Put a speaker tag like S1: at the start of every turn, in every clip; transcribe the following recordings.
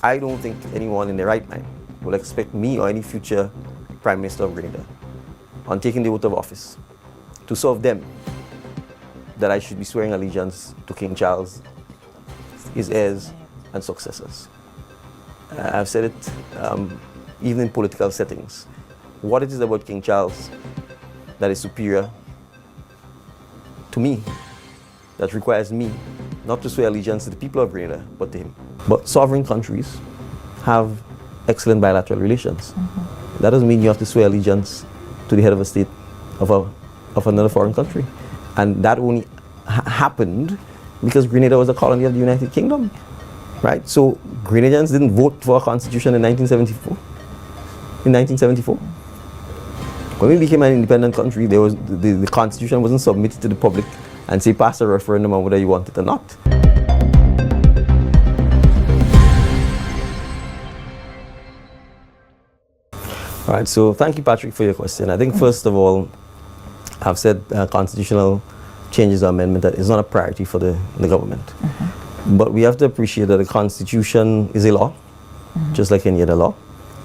S1: I don't think anyone in their right mind will expect me or any future Prime Minister of Grenada, on taking the oath of office, to serve them, that I should be swearing allegiance to King Charles, his heirs and successors. I've said it even in political settings. What it is about King Charles that is superior to me, that requires me not to swear allegiance to the people of Grenada, but to him. But sovereign countries have excellent bilateral relations. That doesn't mean you have to swear allegiance to the head of a state of another foreign country. And that only happened because Grenada was a colony of the United Kingdom, right? So Grenadians didn't vote for a constitution in 1974. When we became an independent country, the constitution wasn't submitted to the public and say pass a referendum on whether you want it or not. All right, so thank you, Patrick, for your question. I think first of all, I've said constitutional changes or amendment that is not a priority for the government. But we have to appreciate that the Constitution is a law, just like any other law.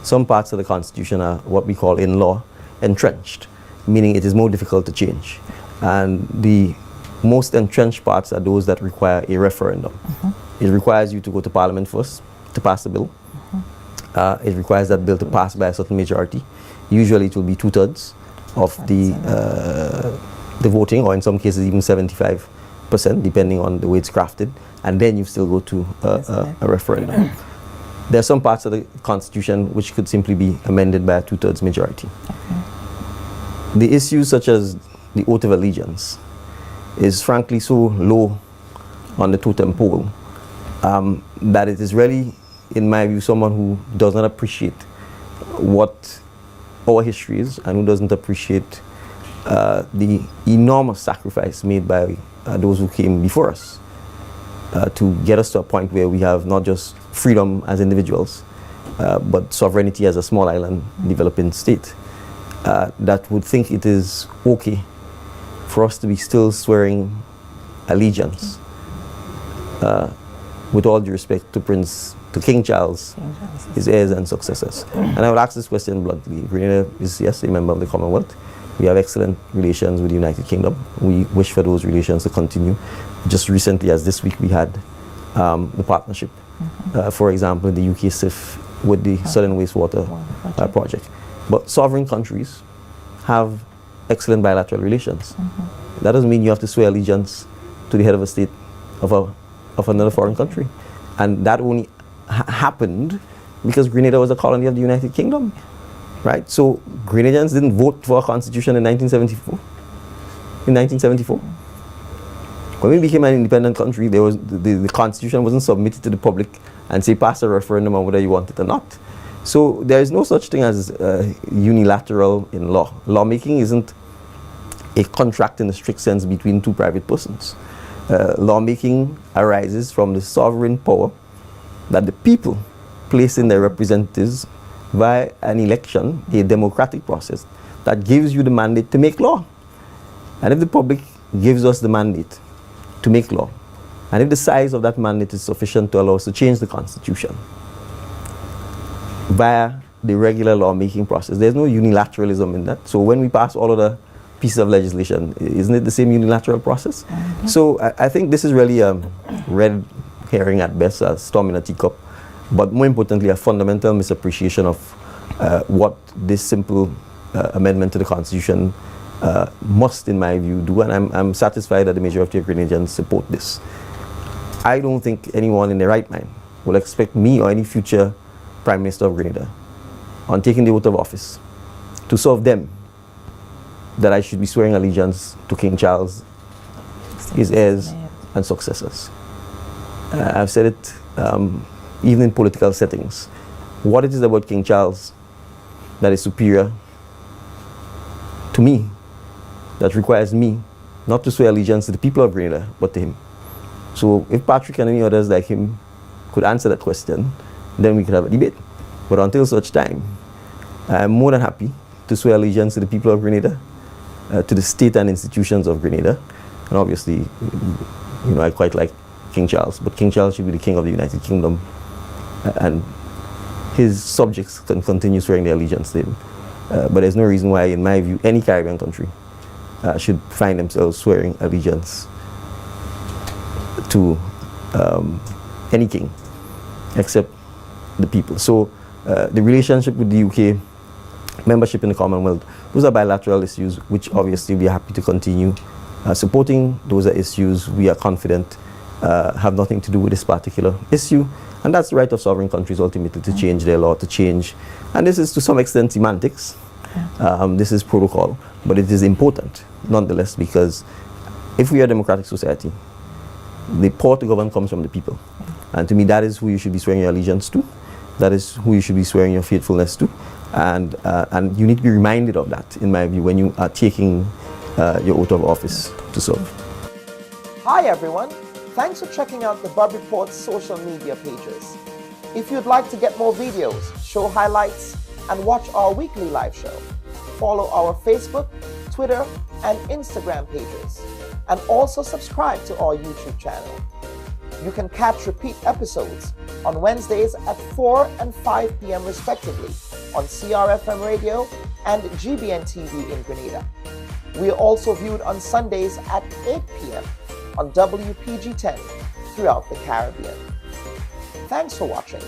S1: Some parts of the Constitution are what we call in law entrenched, meaning it is more difficult to change. And the most entrenched parts are those that require a referendum. It requires you to go to Parliament first to pass the bill. It requires that bill to pass by a certain majority. Usually it will be 2/3 of the voting, or in some cases even 75%, depending on the way it's crafted. And then you still go to a referendum. There are some parts of the Constitution which could simply be amended by a 2/3 majority. The issues such as the oath of allegiance is frankly so low on the totem pole that it is really, in my view, someone who does not appreciate what our history is and who doesn't appreciate the enormous sacrifice made by those who came before us to get us to a point where we have not just freedom as individuals, but sovereignty as a small island developing state, that would think it is okay for us to be still swearing allegiance, with all due respect to King Charles, his heirs and successors. And I would ask this question bluntly. Grenada is, yes, a member of the Commonwealth. We have excellent relations with the United Kingdom. We wish for those relations to continue. Just recently, as this week, we had the partnership, for example, in the UK SIF with the Southern Wastewater project. But sovereign countries have excellent bilateral relations. That doesn't mean you have to swear allegiance to the head of a state of another foreign country. And that only happened because Grenada was a colony of the United Kingdom, right? So Grenadians didn't vote for a constitution in 1974. When we became an independent country, the constitution wasn't submitted to the public and say pass a referendum on whether you want it or not. So there is no such thing as unilateral in law. Lawmaking isn't a contract in the strict sense between two private persons. Lawmaking arises from the sovereign power that the people place in their representatives via an election, a democratic process that gives you the mandate to make law. And if the public gives us the mandate to make law, and if the size of that mandate is sufficient to allow us to change the Constitution via the regular lawmaking process, there's no unilateralism in that. So when we pass all of the pieces of legislation, isn't it the same unilateral process? So I think this is really a red herring at best, a storm in a teacup, but more importantly, a fundamental misappreciation of what this simple amendment to the Constitution must, in my view, do. And I'm satisfied that the majority of Grenadians support this. I don't think anyone in their right mind will expect me or any future Prime Minister of Grenada, on taking the oath of office, to serve them, that I should be swearing allegiance to King Charles, his heirs and successors. I've said it even in political settings. What it is about King Charles that is superior to me, that requires me not to swear allegiance to the people of Grenada, but to him. So if Patrick and any others like him could answer that question, then we could have a debate. But until such time, I'm more than happy to swear allegiance to the people of Grenada, to the state and institutions of Grenada. And obviously, I quite like King Charles, but King Charles should be the king of the United Kingdom, and his subjects can continue swearing their allegiance to him. But there's no reason why, in my view, any Caribbean country should find themselves swearing allegiance to any king except the people. So the relationship with the UK, membership in the Commonwealth, those are bilateral issues which obviously we are happy to continue supporting. Those are issues we are confident have nothing to do with this particular issue, and that's the right of sovereign countries ultimately to change their law, to change, and this is to some extent semantics. This is protocol, but it is important nonetheless, because if we are a democratic society, the power to govern comes from the people, and to me that is who you should be swearing your allegiance to, that is who you should be swearing your faithfulness to, and you need to be reminded of that, in my view, when you are taking your oath of office to serve.
S2: Hi everyone, thanks for checking out the Bub Report's social media pages. If you'd like to get more videos, show highlights, and watch our weekly live show, follow our Facebook, Twitter, and Instagram pages, and also subscribe to our YouTube channel. You can catch repeat episodes on Wednesdays at 4 and 5 p.m. respectively on CRFM Radio and GBN TV in Grenada. We are also viewed on Sundays at 8 p.m. on WPG 10 throughout the Caribbean. Thanks for watching.